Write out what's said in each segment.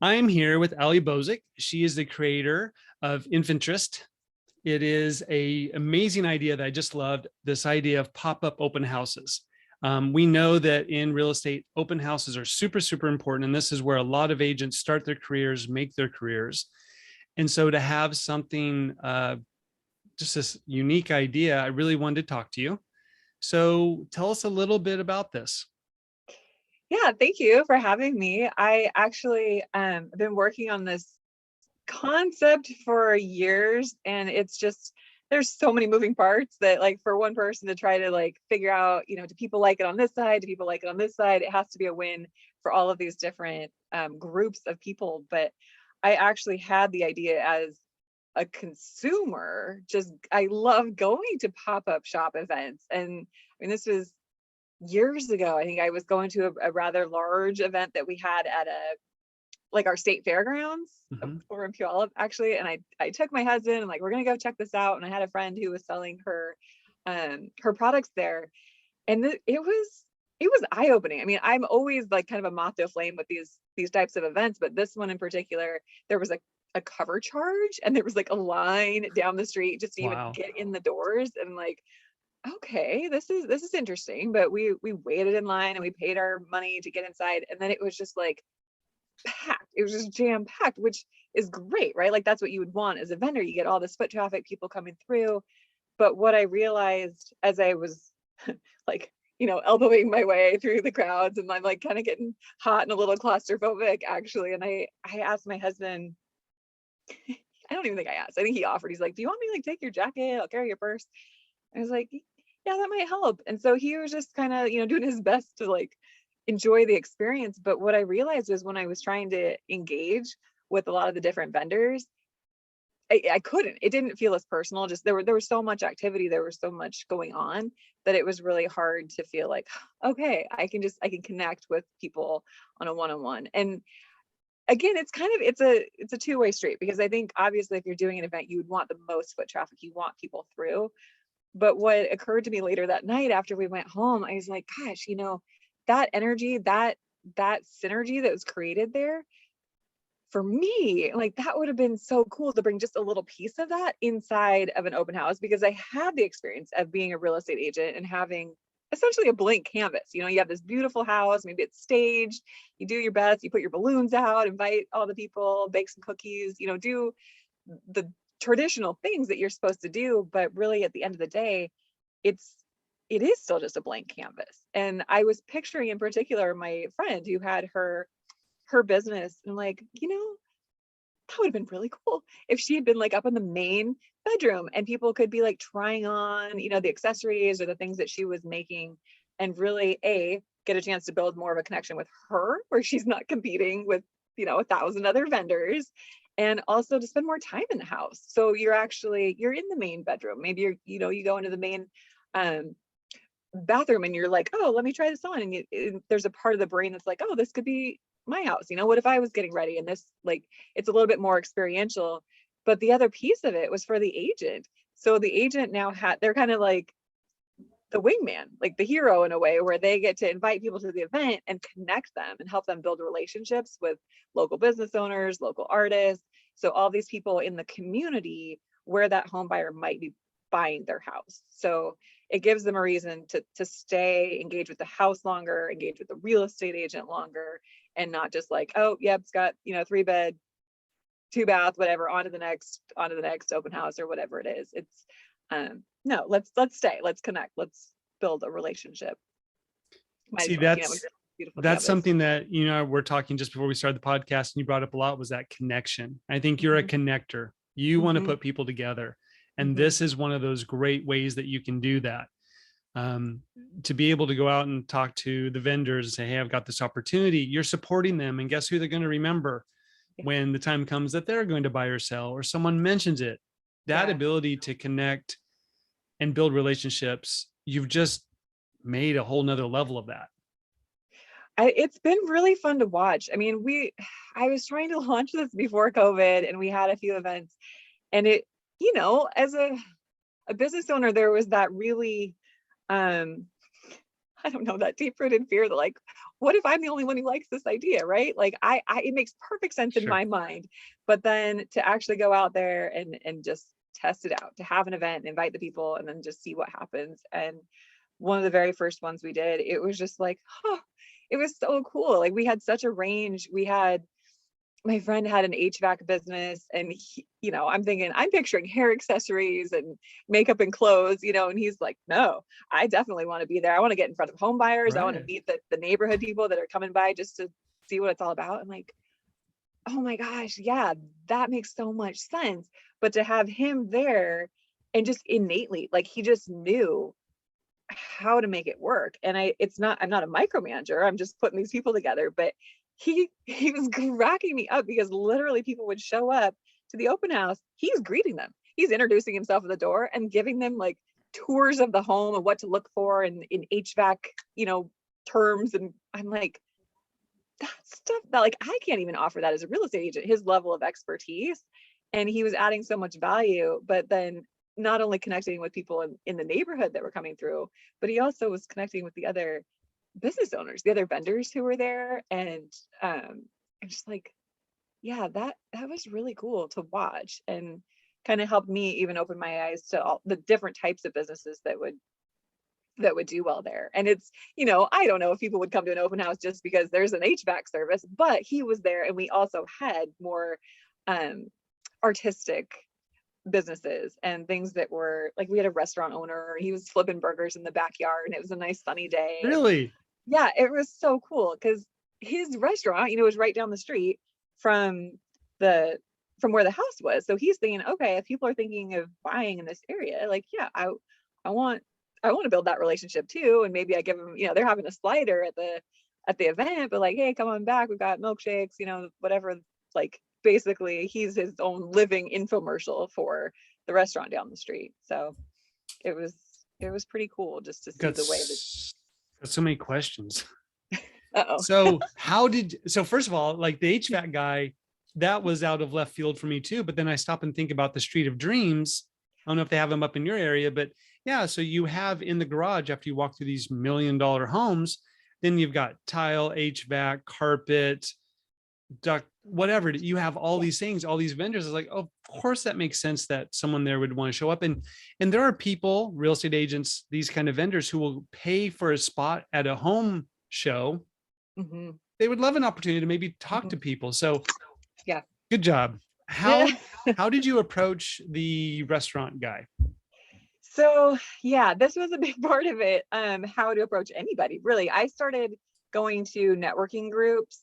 I'm here with Ali Bozic. She is the creator of Infinterest. It is an amazing idea that I just loved, this idea of pop-up open houses. We know that in real estate, open houses are super, super important. And this is where a lot of agents start their careers, make their careers. And so to have something, just this unique idea, I really wanted to talk to you. So tell us a little bit about this. Yeah, thank you for having me. I actually been working on this concept for years, and it's just there's so many moving parts that, like, for one person to try to like figure out, do people like it on this side? Do people like it on this side? It has to be a win for all of these different groups of people. But I actually had the idea as a consumer. Just I love going to pop-up shop events, and I mean this was years ago. I think I was going to a rather large event that we had at our state fairgrounds Mhm. over in Puyallup, actually. And I took my husband and like, we're gonna go check this out. And I had a friend who was selling her products there. And it was eye-opening. I mean, I'm always like kind of a moth to a flame with these types of events, but this one in particular, there was a cover charge, and there was like a line down the street just to even Wow. get in the doors. And like, okay, this is interesting. But we waited in line and we paid our money to get inside, and then it was just like packed. It was just jam packed, which is great, right? Like that's what you would want as a vendor. You get all this foot traffic, people coming through. But what I realized as I was like, elbowing my way through the crowds, and I'm like kind of getting hot and a little claustrophobic actually. And I asked my husband, I don't even think I asked. I think he offered. He's like, "Do you want me to like take your jacket? I'll carry your purse." I was like, "Yeah, that might help." And so he was just kind of, doing his best to like enjoy the experience. But what I realized was when I was trying to engage with a lot of the different vendors, I couldn't. It didn't feel as personal. Just there was so much activity, there was so much going on that it was really hard to feel like, okay, I can connect with people on a one-on-one. And again, it's a two-way street, because I think obviously if you're doing an event, you would want the most foot traffic, you want people through. But what occurred to me later that night after we went home, I was like, gosh, that energy, that synergy that was created there, for me, like that would have been so cool to bring just a little piece of that inside of an open house, because I had the experience of being a real estate agent and having essentially a blank canvas. You have this beautiful house, maybe it's staged, you do your best, you put your balloons out, invite all the people, bake some cookies, do the traditional things that you're supposed to do. But really at the end of the day, it's it is still just a blank canvas. And I was picturing in particular my friend who had her business, and like, that would have been really cool if she had been like up in the main bedroom and people could be like trying on, the accessories or the things that she was making, and really get a chance to build more of a connection with her where she's not competing with, 1,000 other vendors, and also to spend more time in the house. So you're in the main bedroom. Maybe you go into the main um bathroom and you're like, oh, let me try this on. And there's a part of the brain that's like, oh, this could be my house. What if I was getting ready and this, like, it's a little bit more experiential. But the other piece of it was for the agent. So the agent now they're kind of like the wingman, like the hero in a way, where they get to invite people to the event and connect them and help them build relationships with local business owners, local artists. So all these people in the community where that home buyer might be buying their house. So it gives them a reason to stay, engage with the house longer, engage with the real estate agent longer, and not just like, oh, yep, it's got, 3-bed, 2-bath, whatever, onto the next open house or whatever it is. It's no, let's stay, let's connect, let's build a relationship. Might See, as well, with a beautiful that's canvas. something that, we're talking just before we started the podcast, and you brought up a lot, was that connection. I think you're a Mhm, connector. You want to mhm, put people together. And mhm. this is one of those great ways that you can do that. Um, to be able to go out and talk to the vendors and say, hey, I've got this opportunity. You're supporting them. And guess who they're going to remember Yeah, when the time comes that they're going to buy or sell, or someone mentions it. That yeah. ability to connect and build relationships, you've just made a whole nother level of that. It's been really fun to watch. I mean, I was trying to launch this before COVID, and we had a few events, and it, as a business owner, there was that really, um, I don't know, that deep-rooted fear that like, what if I'm the only one who likes this idea, right? Like it makes perfect sense in Sure. my mind, but then to actually go out there and just test it out, to have an event and invite the people and then just see what happens. And one of the very first ones we did, it was just like, huh, it was so cool. Like we had such a range. We had my friend had an HVAC business and I'm picturing hair accessories and makeup and clothes, and he's like, no, I definitely want to be there. I want to get in front of home buyers. I want to Right. meet the neighborhood people that are coming by just to see what it's all about. I'm like, oh my gosh, yeah, that makes so much sense. But to have him there and just innately, like he just knew how to make it work. And I'm not a micromanager. I'm just putting these people together, but he was cracking me up because literally people would show up to the open house. He's greeting them. He's introducing himself at the door and giving them like tours of the home and what to look for and in HVAC, terms. And I'm like, that stuff that like I can't even offer that as a real estate agent, his level of expertise. And he was adding so much value, but then not only connecting with people in the neighborhood that were coming through, but he also was connecting with the other business owners, the other vendors who were there. And I'm just like, yeah, that was really cool to watch and kind of helped me even open my eyes to all the different types of businesses that would do well there. And it's, I don't know if people would come to an open house just because there's an HVAC service, but he was there. And we also had more artistic businesses and things that were like, we had a restaurant owner, he was flipping burgers in the backyard and it was a nice sunny day. And Really? yeah, it was so cool because his restaurant, was right down the street from the from where the house was. So he's thinking, okay, if people are thinking of buying in this area, like, yeah, I want I want to build that relationship too. And maybe I give them, they're having a slider at the event, but like, hey, come on back. We've got milkshakes, whatever. Like basically he's his own living infomercial for the restaurant down the street. So it was it was pretty cool just to see Got, the way that got so many questions. uh-oh. So first of all, like the HVAC guy, that was out of left field for me too. But then I stop and think about the Street of Dreams. I don't know if they have them up in your area, but yeah. So you have in the garage after you walk through these $1 million homes, then you've got tile, HVAC, carpet, duct, whatever. You have all Yeah. these things, all these vendors. It's like, oh, of course, that makes sense that someone there would want to show up. And there are people, real estate agents, these kind of vendors who will pay for a spot at a home show. Mm-hmm. They would love an opportunity to maybe talk Mm-hmm. to people. So Yeah. good job. How did you approach the restaurant guy? So yeah, this was a big part of it. How to approach anybody, really. I started going to networking groups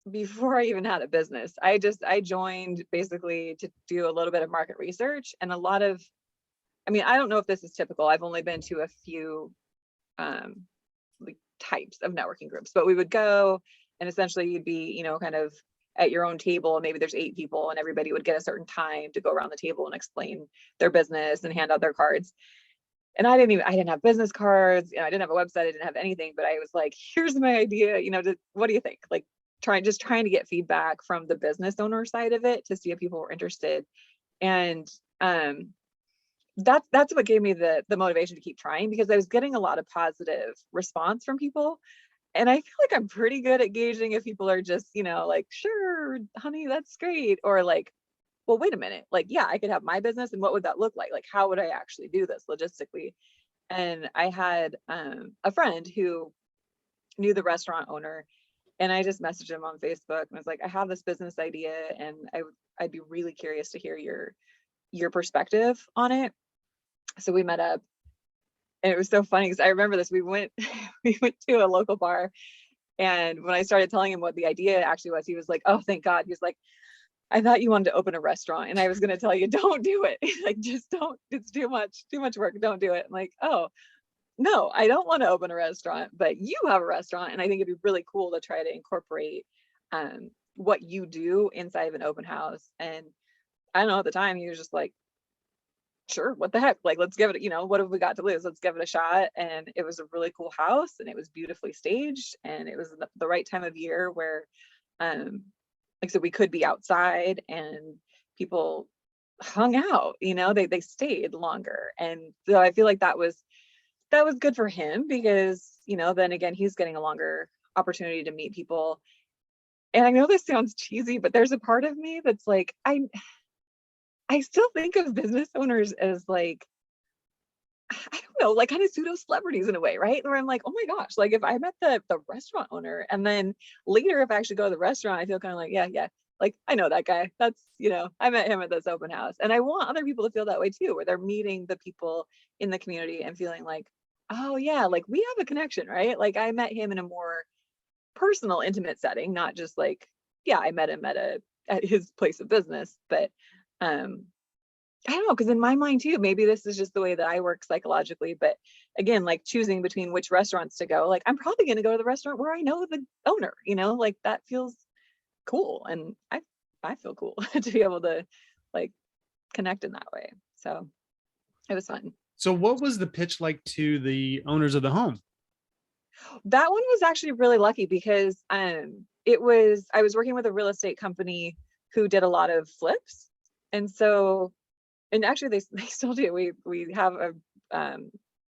before I even had a business. I joined basically to do a little bit of market research and a lot of, I don't know if this is typical. I've only been to a few like types of networking groups, but we would go and essentially you'd be, kind of at your own table and maybe there's 8 people and everybody would get a certain time to go around the table and explain their business and hand out their cards. And I didn't have business cards, I didn't have a website, I didn't have anything, but I was like, here's my idea, what do you think? Like trying to get feedback from the business owner side of it to see if people were interested. And that's what gave me the motivation to keep trying because I was getting a lot of positive response from people. And I feel like I'm pretty good at gauging if people are just, like, sure, honey, that's great. Or like, well, wait a minute, like, yeah, I could have my business and what would that look like? Like, how would I actually do this logistically? And I had a friend who knew the restaurant owner and I just messaged him on Facebook and was like, I have this business idea and I'd be really curious to hear your perspective on it. So we met up and it was so funny because I remember this. We went we went to a local bar and when I started telling him what the idea actually was, he was like, oh, thank God. He was like, I thought you wanted to open a restaurant and I was going to tell you, don't do it. Like, just don't, it's too much work. Don't do it. I'm like, oh, no, I don't want to open a restaurant, but you have a restaurant. And I think it'd be really cool to try to incorporate what you do inside of an open house. And I don't know, at the time, he was just like, sure, what the heck? Like, let's give it, what have we got to lose? Let's give it a shot. And it was a really cool house and it was beautifully staged. And it was the right time of year where, like, so we could be outside and people hung out, they stayed longer. And so I feel like that was that was good for him because, then again, he's getting a longer opportunity to meet people. And I know this sounds cheesy, but there's a part of me that's like, I still think of business owners as like, I don't know, like kind of pseudo celebrities in a way, right? Where I'm like, oh my gosh, like if I met the restaurant owner and then later if I actually go to the restaurant, I feel kind of like, yeah, like I know that guy. That's, I met him at this open house. And I want other people to feel that way too, where they're meeting the people in the community and feeling like, oh yeah, like we have a connection, right? Like I met him in a more personal, intimate setting, not just like, yeah, I met him at his place of business, but I don't know, because in my mind too, maybe this is just the way that I work psychologically, but again, like choosing between which restaurants to go, like I'm probably going to go to the restaurant where I know the owner, like that feels cool. And I feel cool to be able to like connect in that way. So it was fun. So what was the pitch like to the owners of the home? That one was actually really lucky because I was working with a real estate company who did a lot of flips. And so, and actually they still do. We have a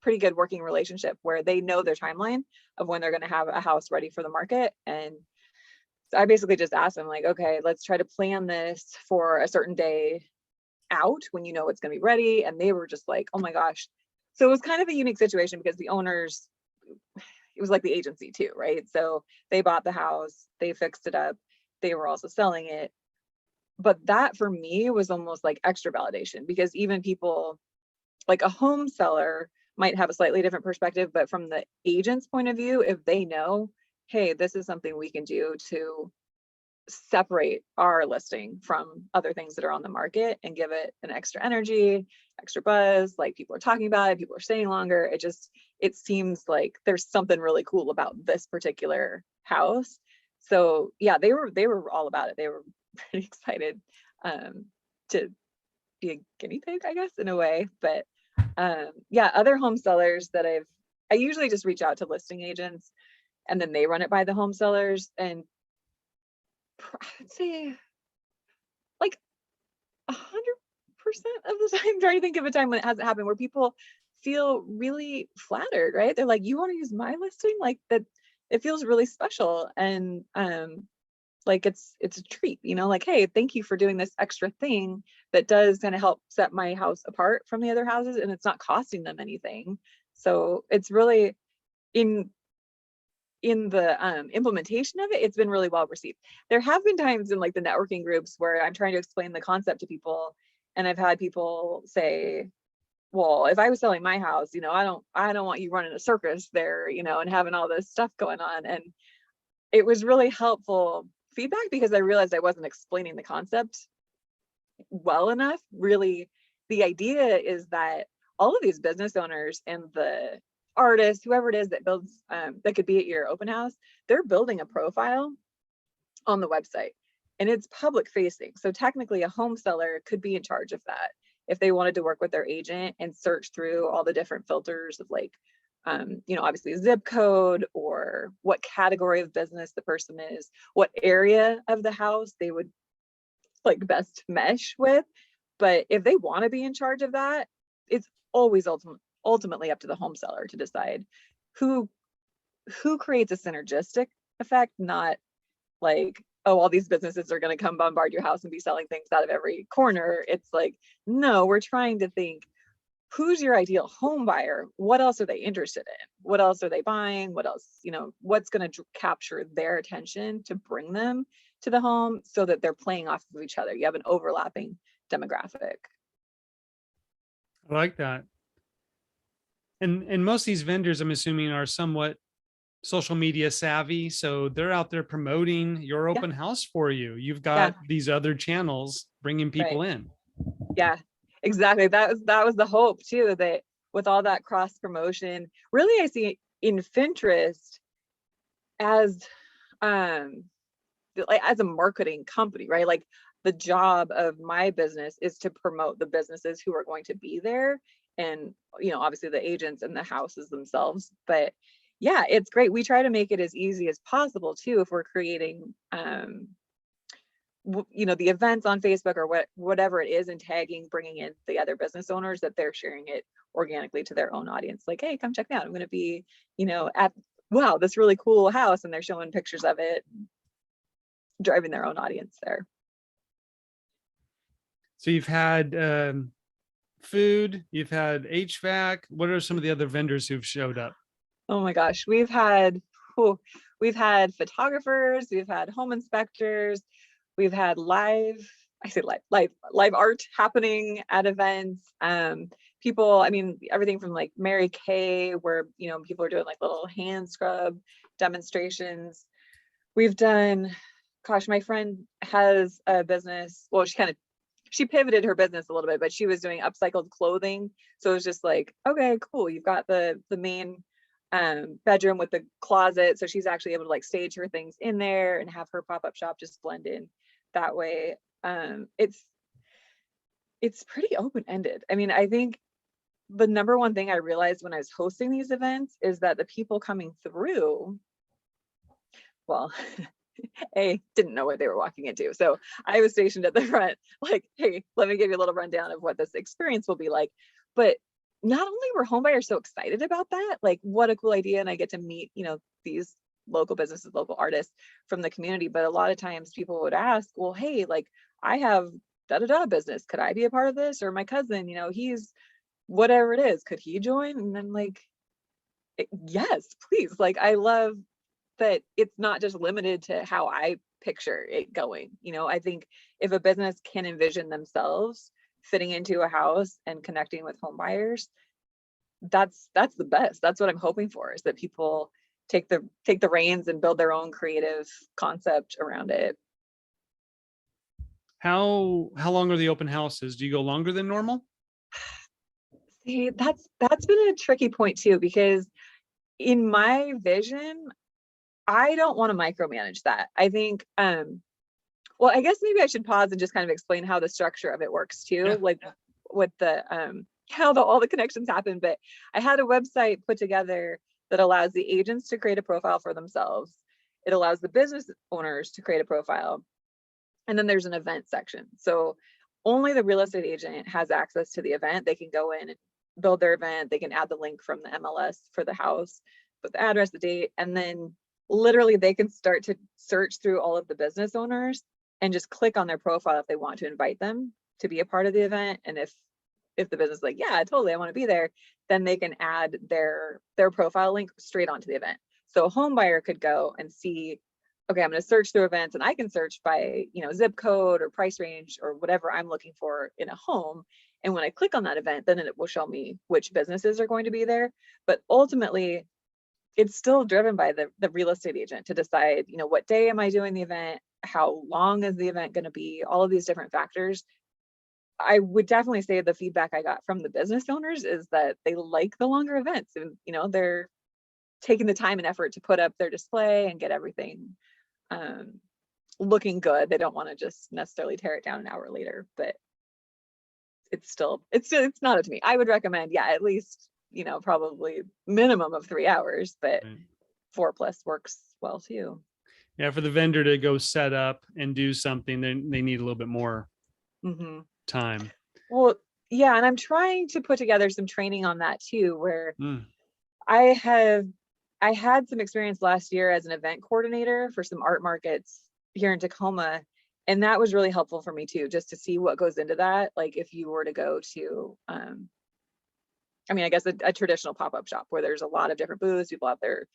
pretty good working relationship where they know their timeline of when they're going to have a house ready for the market. And so I basically just asked them like, okay, let's try to plan this for a certain day out when it's going to be ready. And they were just like, oh my gosh. So it was kind of a unique situation because the owners, it was like the agency too, right? So they bought the house, they fixed it up, they were also selling it. But that for me was almost like extra validation because even people like a home seller might have a slightly different perspective, but from the agent's point of view, if they know, hey, this is something we can do to separate our listing from other things that are on the market and give it an extra energy, extra buzz, like people are talking about it, people are staying longer. It seems like there's something really cool about this particular house. So yeah, they were all about it. They were pretty excited to be a guinea pig, I guess, in a way. But yeah, other home sellers that I usually just reach out to listing agents and then they run it by the home sellers. And I would say like 100% of the time, I'm trying to think of a time when it hasn't happened where people feel really flattered, right? They're like, you want to use my listing? Like that, it feels really special. And like it's a treat, like, hey, thank you for doing this extra thing that does kind of help set my house apart from the other houses and it's not costing them anything. So it's really in the implementation of it, it's been really well received. There have been times in like the networking groups where I'm trying to explain the concept to people and I've had people say, well, if I was selling my house, I don't want you running a circus there, and having all this stuff going on. And it was really helpful feedback because I realized I wasn't explaining the concept well enough. Really, the idea is that all of these business owners and the artists, whoever it is that builds, that could be at your open house, they're building a profile on the website and it's public facing. So technically a home seller could be in charge of that if they wanted to work with their agent and search through all the different filters of like, obviously zip code or what category of business the person is, what area of the house they would like best mesh with. But if they want to be in charge of that, it's always ultimately up to the home seller to decide who creates a synergistic effect, not like, oh, all these businesses are going to come bombard your house and be selling things out of every corner. It's like, no, we're trying to think, who's your ideal home buyer? What else are they interested in? What else are they buying? What else, what's going to capture their attention to bring them to the home so that they're playing off of each other. You have an overlapping demographic. I like that. And most of these vendors, I'm assuming, are somewhat social media savvy. So they're out there promoting your Yeah. open house for you. You've Yeah. got these other channels bringing people Right. in. Yeah, exactly. That was the hope too, that with all that cross promotion, really I see Infinterest as like as a marketing company, right? Like the job of my business is to promote the businesses who are going to be there and obviously the agents and the houses themselves. But yeah, it's great. We try to make it as easy as possible too if we're creating the events on Facebook or whatever it is, and tagging, bringing in the other business owners, that they're sharing it organically to their own audience. Like, hey, come check me out. I'm going to be, at, wow, this really cool house. And they're showing pictures of it, driving their own audience there. So you've had food, you've had HVAC. What are some of the other vendors who've showed up? Oh my gosh, we've had photographers, we've had home inspectors, we've had live art happening at events. People, everything from like Mary Kay, where people are doing like little hand scrub demonstrations. We've done, gosh, my friend has a business. Well, she pivoted her business a little bit, but she was doing upcycled clothing. So it was just like, okay, cool. You've got the main bedroom with the closet. So she's actually able to like stage her things in there and have her pop-up shop just blend in that way. It's pretty open-ended. I think the number one thing I realized when I was hosting these events is that the people coming through, well, didn't know what they were walking into. So I was stationed at the front, like, hey, let me give you a little rundown of what this experience will be like. But not only were homebuyers so excited about that, like, what a cool idea. And I get to meet, these local businesses, local artists from the community. But a lot of times people would ask, well, hey, like, I have da-da-da business. Could I be a part of this? Or my cousin, he's whatever it is, could he join? And then like, yes, please. Like, I love that it's not just limited to how I picture it going. I think if a business can envision themselves fitting into a house and connecting with home buyers, that's the best. That's what I'm hoping for, is that people take the reins and build their own creative concept around it. How long are the open houses? Do you go longer than normal? See, that's been a tricky point too, because in my vision, I don't want to micromanage that. I think, well, I guess maybe I should pause and just kind of explain how the structure of it works too, Yeah. like with the, how all the connections happen. But I had a website put together that allows the agents to create a profile for themselves. It allows the business owners to create a profile. And then there's an event section. So only the real estate agent has access to the event. They can go in and build their event. They can add the link from the MLS for the house, put the address, the date, and then literally they can start to search through all of the business owners and just click on their profile if they want to invite them to be a part of the event. And if the business is like, yeah, totally, I want to be there, then they can add their profile link straight onto the event. So a home buyer could go and see, okay, I'm going to search through events, and I can search by, zip code or price range or whatever I'm looking for in a home. And when I click on that event, then it will show me which businesses are going to be there. But ultimately, it's still driven by the real estate agent to decide, what day am I doing the event? How long is the event going to be? All of these different factors. I would definitely say the feedback I got from the business owners is that they like the longer events, and, they're taking the time and effort to put up their display and get everything looking good. They don't want to just necessarily tear it down an hour later, but it's not up to me. I would recommend, at least, probably minimum of 3 hours, but Right. 4+ works well too. Yeah, for the vendor to go set up and do something, they need a little bit more time. Well, yeah, and I'm trying to put together some training on that too, where I had some experience last year as an event coordinator for some art markets here in Tacoma. And that was really helpful for me too, just to see what goes into that. Like if you were to go to, I guess a traditional pop-up shop where there's a lot of different booths, people have their,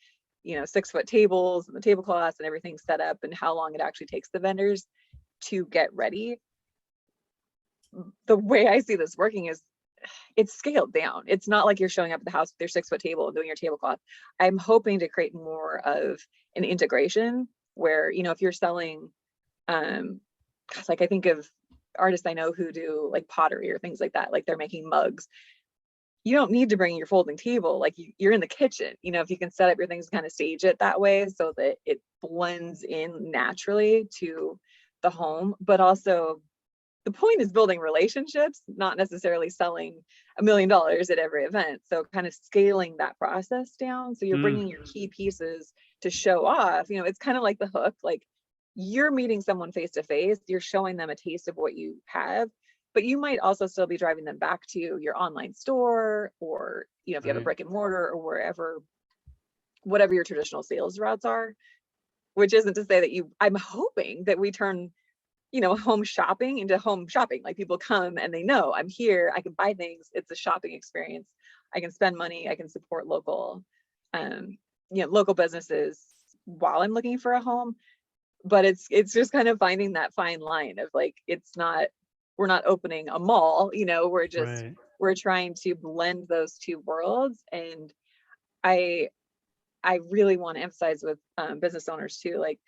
6-foot tables and the tablecloths and everything set up, and how long it actually takes the vendors to get ready. The way I see this working is it's scaled down. It's not like you're showing up at the house with your 6-foot table and doing your tablecloth. I'm hoping to create more of an integration where, if you're selling, like I think of artists I know who do like pottery or things like that, like they're making mugs. You don't need to bring your folding table. Like you're in the kitchen, if you can set up your things, kind of stage it that way so that it blends in naturally to the home. But also the point is building relationships, not necessarily selling $1 million at every event. So kind of scaling that process down. So you're bringing your key pieces to show off, it's kind of like the hook. Like you're meeting someone face to face, you're showing them a taste of what you have, but you might also still be driving them back to your online store, or, you know, if you have a Right. brick and mortar or wherever, whatever your traditional sales routes are, which isn't to say that I'm hoping that we turn, you know, home shopping into home shopping. Like people come and they know I'm here, I can buy things. It's a shopping experience. I can spend money, I can support local, um, you know, local businesses while I'm looking for a home. But it's just kind of finding that fine line of like, we're not opening a mall, you know, Right. we're trying to blend those two worlds. And I I really want to emphasize with business owners too, like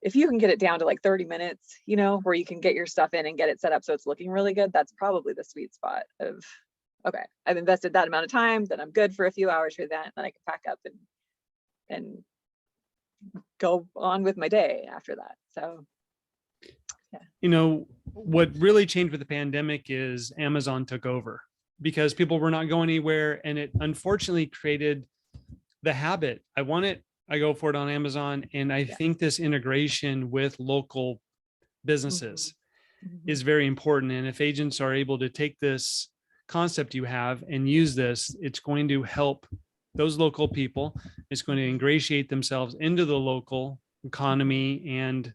if you can get it down to like 30 minutes, you know, where you can get your stuff in and get it set up so it's looking really good, that's probably the sweet spot of, okay, I've invested that amount of time, then I'm good for a few hours for that, and then I can pack up and go on with my day after that. So yeah. You know, what really changed with the pandemic is Amazon took over because people were not going anywhere. And it unfortunately created the habit. I want it, I go for it on Amazon. And I Yeah. think this integration with local businesses Mhm. is very important. And if agents are able to take this concept you have and use this, it's going to help those local people. It's going to Mhm. ingratiate themselves into the local Mhm. economy and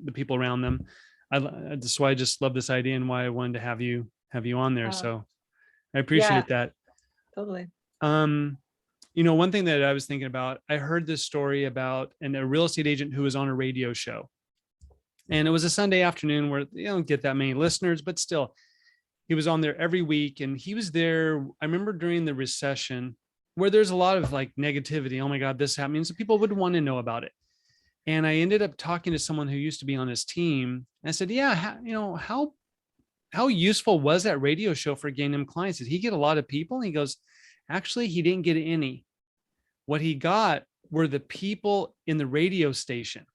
the people around them. That's why I just love this idea and why I wanted to have you on there. Uh, So I yeah, appreciate that. totally. Um, you know, one thing that I was thinking about, I heard this story about a real estate agent who was on a radio show, and it was a Sunday afternoon where you don't get that many listeners, but still, he was on there every week, and he was there. I remember during the recession where there's a lot of like negativity. Oh my God, this happening. So people would want to know about it. And I ended up talking to someone who used to be on his team. And I said, yeah, you know, how useful was that radio show for getting him clients? Did he get a lot of people? And he goes, actually, he didn't get any. What he got were the people in the radio station.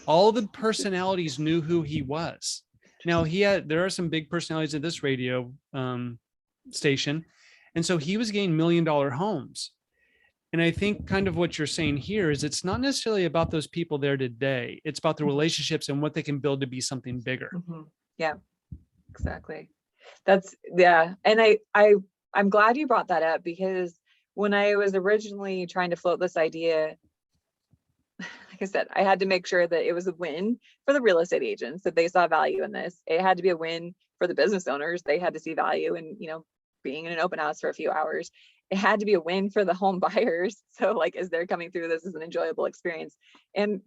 All the personalities knew who he was. Now there are some big personalities at this radio station. And so he was getting $1 million homes. And I think kind of what you're saying here is it's not necessarily about those people there today. It's about the relationships and what they can build to be something bigger. Mhm. Yeah, exactly. That's, yeah. And I'm glad you brought that up, because when I was originally trying to float this idea, like I said, I had to make sure that it was a win for the real estate agents, that they saw value in this. It had to be a win for the business owners. They had to see value in, you know, being in an open house for a few hours. It had to be a win for the home buyers. So like, as they're coming through, this is an enjoyable experience. And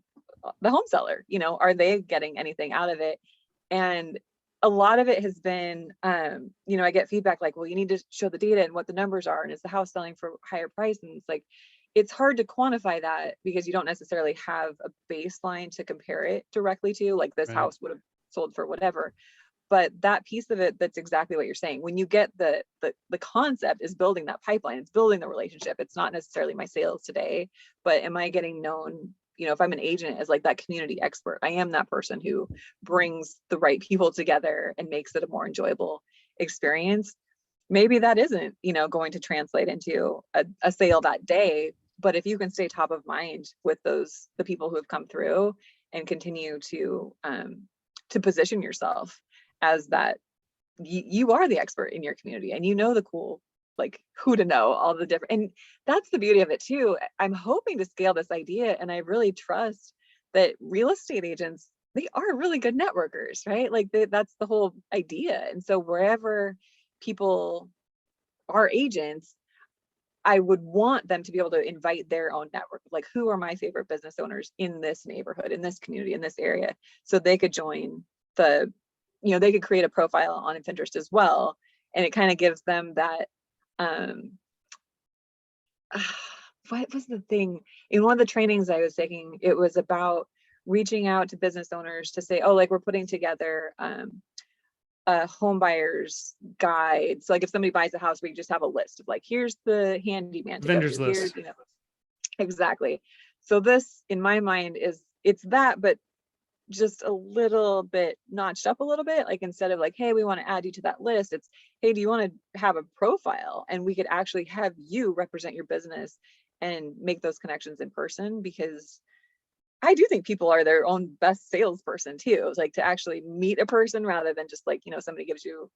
the home seller, you know, are they getting anything out of it? And a lot of it has been, you know, I get feedback like, well, you need to show the data and what the numbers are. And is the house selling for higher price? And it's like, it's hard to quantify that because you don't necessarily have a baseline to compare it directly to, like this Right. house would have sold for whatever. But that piece of it, that's exactly what you're saying. When you get the concept is building that pipeline, it's building the relationship. It's not necessarily my sales today, but am I getting known? You know, if I'm an agent as like that community expert, I am that person who brings the right people together and makes it a more enjoyable experience. Maybe that isn't, you know, going to translate into a sale that day, but if you can stay top of mind with the people who have come through and continue to position yourself as that, you are the expert in your community and you know the cool, like who to know, all the different, and that's the beauty of it too. I'm hoping to scale this idea, and I really trust that real estate agents, they are really good networkers, right? Like that's the whole idea. And so wherever people are agents, I would want them to be able to invite their own network. Like, who are my favorite business owners in this neighborhood, in this community, in this area? So they could join you know, they could create a profile on Infinterest as well. And it kind of gives them that, um, what was the thing? In one of the trainings I was taking, it was about reaching out to business owners to say, oh, like we're putting together, a home buyer's guide. So like if somebody buys a house, we just have a list of like, here's the handyman to go to, Vendors here's, list. you know, exactly. So this in my mind it's that, but just a little bit notched up a little bit. Like instead of like, hey, we want to add you to that list, it's, hey, do you want to have a profile? And we could actually have you represent your business and make those connections in person, because I do think people are their own best salesperson too. It's like to actually meet a person rather than just like, somebody gives you,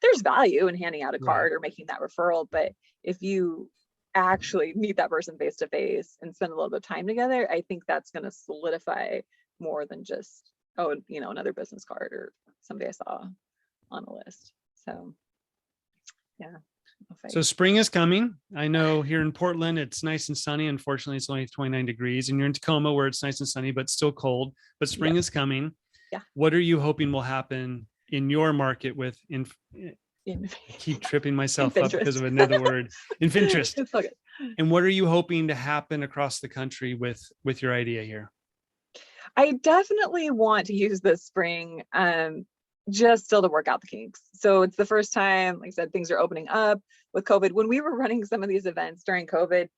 there's value in handing out a Right. card or making that referral. But if you actually meet that person face to face and spend a little bit of time together, I think that's going to solidify more than just, oh, another business card or somebody I saw on a list. So yeah. So spring is coming. I know here in Portland, it's nice and sunny. Unfortunately, it's only 29 degrees, and you're in Tacoma where it's nice and sunny, but still cold. But spring Yep. is coming. Yeah. What are you hoping will happen in your market with keep tripping myself up because Infinterest. of another word, Infinterest. It's okay. And what are you hoping to happen across the country with your idea here? I definitely want to use this spring just still to work out the kinks. So it's the first time, like I said, things are opening up with COVID. When we were running some of these events during COVID,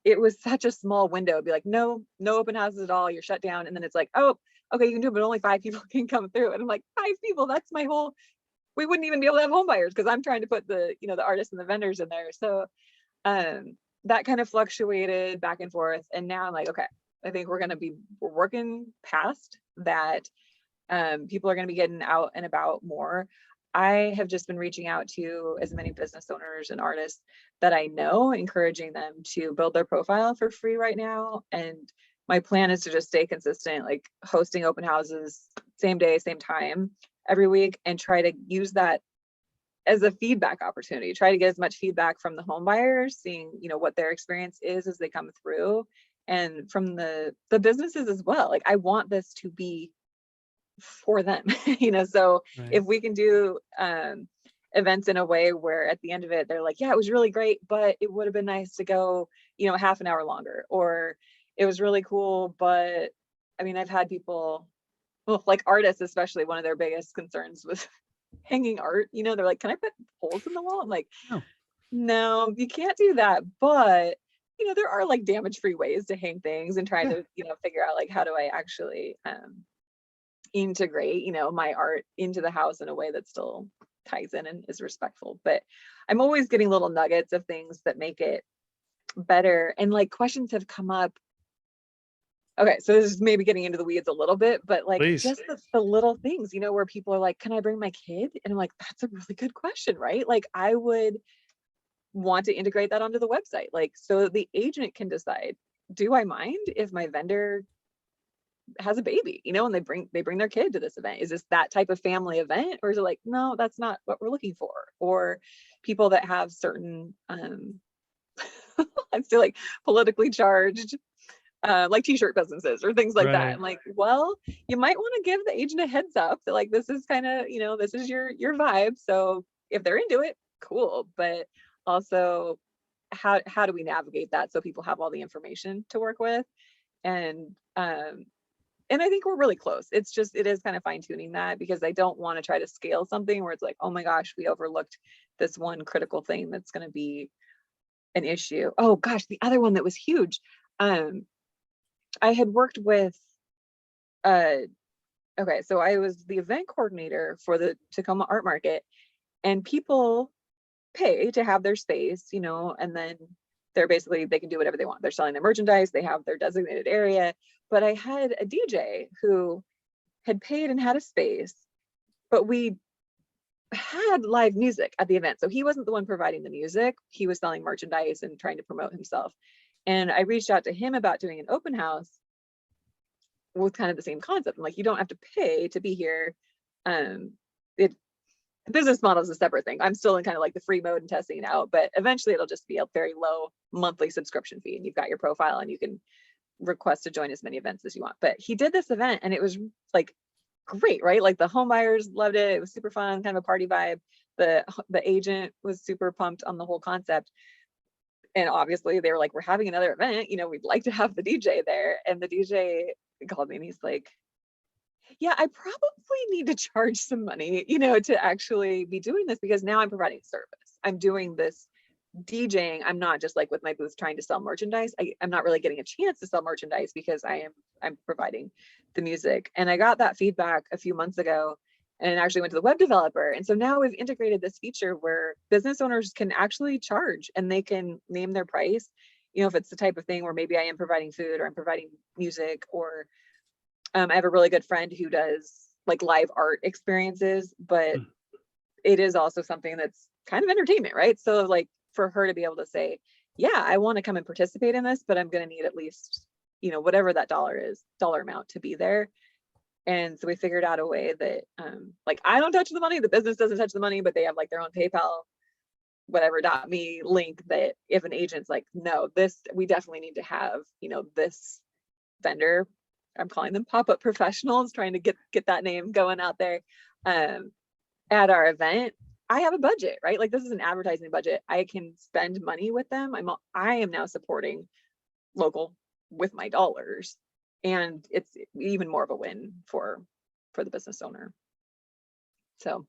it was such a small window. It'd be like, no open houses at all. You're shut down. And then it's like, oh, okay, you can do it, but only 5 people can come through. And I'm like, 5 people, that's my whole, we wouldn't even be able to have home buyers because I'm trying to put the, the artists and the vendors in there. So that kind of fluctuated back and forth. And now I'm like, okay, I think we're working past that. People are going to be getting out and about more. I have just been reaching out to as many business owners and artists that I know, encouraging them to build their profile for free right now. And my plan is to just stay consistent, like hosting open houses, same day, same time every week, and try to use that as a feedback opportunity. Try to get as much feedback from the home buyers, seeing, what their experience is as they come through, and from the businesses as well. Like I want this to be for them, so Right. if we can do events in a way where at the end of it they're like, yeah, it was really great, but it would have been nice to go half an hour longer, or it was really cool, but I mean, I've had people, well, like artists especially, one of their biggest concerns was hanging art. They're like, can I put holes in the wall? I'm like, Oh. no, you can't do that, but there are like damage-free ways to hang things, and trying to figure out like, how do I actually integrate my art into the house in a way that still ties in and is respectful. But I'm always getting little nuggets of things that make it better, and like questions have come up. Okay, so this is maybe getting into the weeds a little bit, but like Please. just the little things, where people are like, can I bring my kid? And I'm like, that's a really good question, right? Like I would want to integrate that onto the website, like so the agent can decide, do I mind if my vendor has a baby, and they bring their kid to this event? Is this that type of family event, or is it like, no, that's not what we're looking for? Or people that have certain I'd say like politically charged like t-shirt businesses or things like that. Right. I'm like, well, you might want to give the agent a heads up that like, this is kind of, this is your vibe. So if they're into it, cool. But also how do we navigate that so people have all the information to work with? And I think we're really close. It's just, it is kind of fine tuning that, because I don't want to try to scale something where it's like, oh my gosh, we overlooked this one critical thing that's going to be an issue. Oh gosh, the other one that was huge. I had worked with, okay, so I was the event coordinator for the Tacoma Art Market, and people pay to have their space, and then they can do whatever they want. They're selling their merchandise, they have their designated area. But I had a DJ who had paid and had a space, but we had live music at the event. So he wasn't the one providing the music. He was selling merchandise and trying to promote himself. And I reached out to him about doing an open house with kind of the same concept. I'm like, you don't have to pay to be here. The business model is a separate thing. I'm still in kind of like the free mode and testing it out, but eventually it'll just be a very low monthly subscription fee, and you've got your profile and you can request to join as many events as you want. But he did this event and it was like great, right? Like the home buyers loved it. It was super fun, kind of a party vibe. The agent was super pumped on the whole concept. And obviously they were like, we're having another event, we'd like to have the DJ there. And the DJ called me and he's like, yeah, I probably need to charge some money, to actually be doing this, because now I'm providing service. I'm doing this DJing. I'm not just like with my booth trying to sell merchandise. I'm not really getting a chance to sell merchandise because I'm providing the music. And I got that feedback a few months ago and actually went to the web developer. And so now we've integrated this feature where business owners can actually charge, and they can name their price. If it's the type of thing where maybe I am providing food or I'm providing music, or I have a really good friend who does like live art experiences, but Mm. it is also something that's kind of entertainment, right? So like for her to be able to say, yeah, I want to come and participate in this, but I'm going to need at least, whatever that dollar amount to be there. And so we figured out a way that like I don't touch the money, the business doesn't touch the money, but they have like their own PayPal, whatever.me link that if an agent's like, no, this, we definitely need to have, this vendor, I'm calling them pop-up professionals, trying to get that name going out there, at our event, I have a budget, right? Like this is an advertising budget. I can spend money with them. I am now supporting local with my dollars, and it's even more of a win for the business owner. So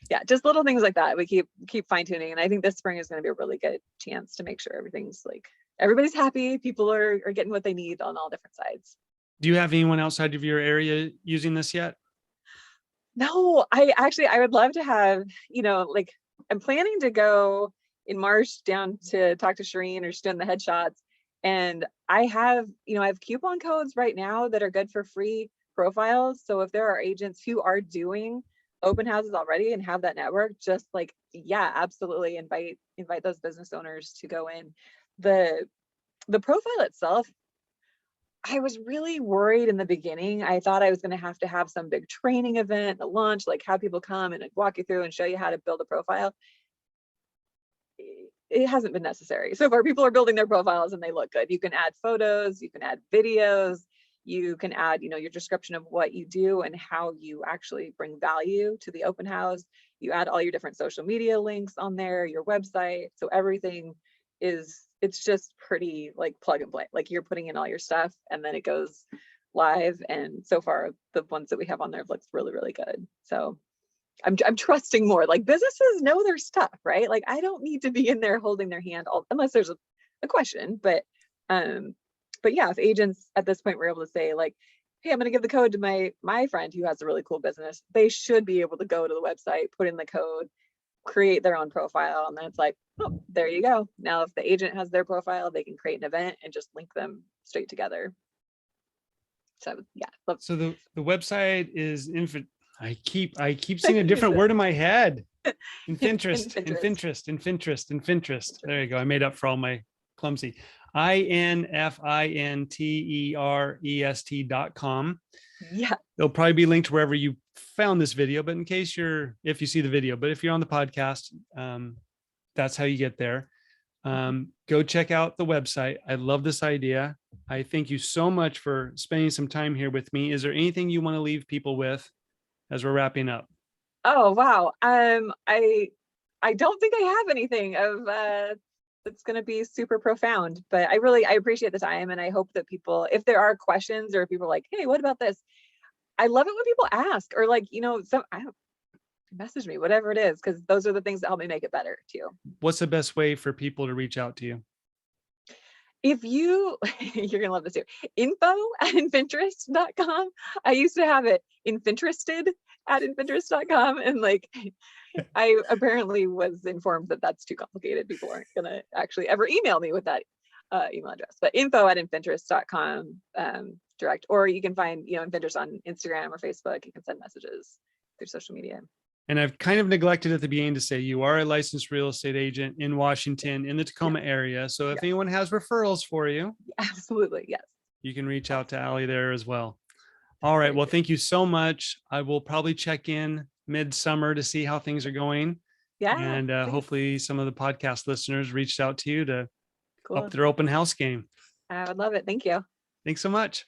yeah, just little things like that. We keep fine tuning, and I think this spring is going to be a really good chance to make sure everything's like everybody's happy. People are getting what they need on all different sides. Do you have anyone outside of your area using this yet? No, I would love to have, like I'm planning to go in March down to talk to Shireen, or she's doing the headshots. And I have coupon codes right now that are good for free profiles. So if there are agents who are doing open houses already and have that network, just like, yeah, absolutely invite those business owners to go in. The profile itself, I was really worried in the beginning. I thought I was going to have some big training event, a launch, like have people come and like walk you through and show you how to build a profile. It hasn't been necessary. So far, people are building their profiles and they look good. You can add photos, you can add videos, you can add, your description of what you do and how you actually bring value to the open house. You add all your different social media links on there, your website. So everything it's just pretty like plug and play. Like you're putting in all your stuff and then it goes live. And so far, the ones that we have on there looks really, really good. So I'm trusting more. Like businesses know their stuff, right? Like I don't need to be in there holding their hand unless there's a question. But yeah, if agents at this point were able to say like, hey, I'm going to give the code to my friend who has a really cool business, they should be able to go to the website, put in the code, create their own profile, and then it's like, oh, there you go. Now if the agent has their profile, they can create an event and just link them straight together. So yeah. So the website is I keep seeing a different word in my head. Infinterest. There you go. I made up for all my clumsy. Infinterest.com. Yeah. It'll probably be linked wherever you found this video, but in case if you see the video, but if you're on the podcast, that's how you get there. Go check out the website. I love this idea. I thank you so much for spending some time here with me. Is there anything you want to leave people with as we're wrapping up? Oh, wow. I don't think I have anything of that's going to be super profound, but I appreciate the time, and I hope that people, if there are questions or people are like, hey, what about this? I love it when people ask, or like, I don't message me, whatever it is, because those are the things that help me make it better too. What's the best way for people to reach out to you? If you're gonna love this too, info@infinterest.com. I used to have it Infinterested@infinterest.com, and like I apparently was informed that that's too complicated. People aren't gonna actually ever email me with that email address. But info@infinterest.com, direct, or you can find Infinterest on Instagram or Facebook. You can send messages through social media. And I've kind of neglected at the beginning to say you are a licensed real estate agent in Washington, in the Tacoma area. So if anyone has referrals for you, absolutely, yes, you can reach out to Ali there as well. All right. Well, thank you so much. I will probably check in midsummer to see how things are going. Yeah. And hopefully some of the podcast listeners reached out to you to Cool. up their open house game. I would love it. Thank you. Thanks so much.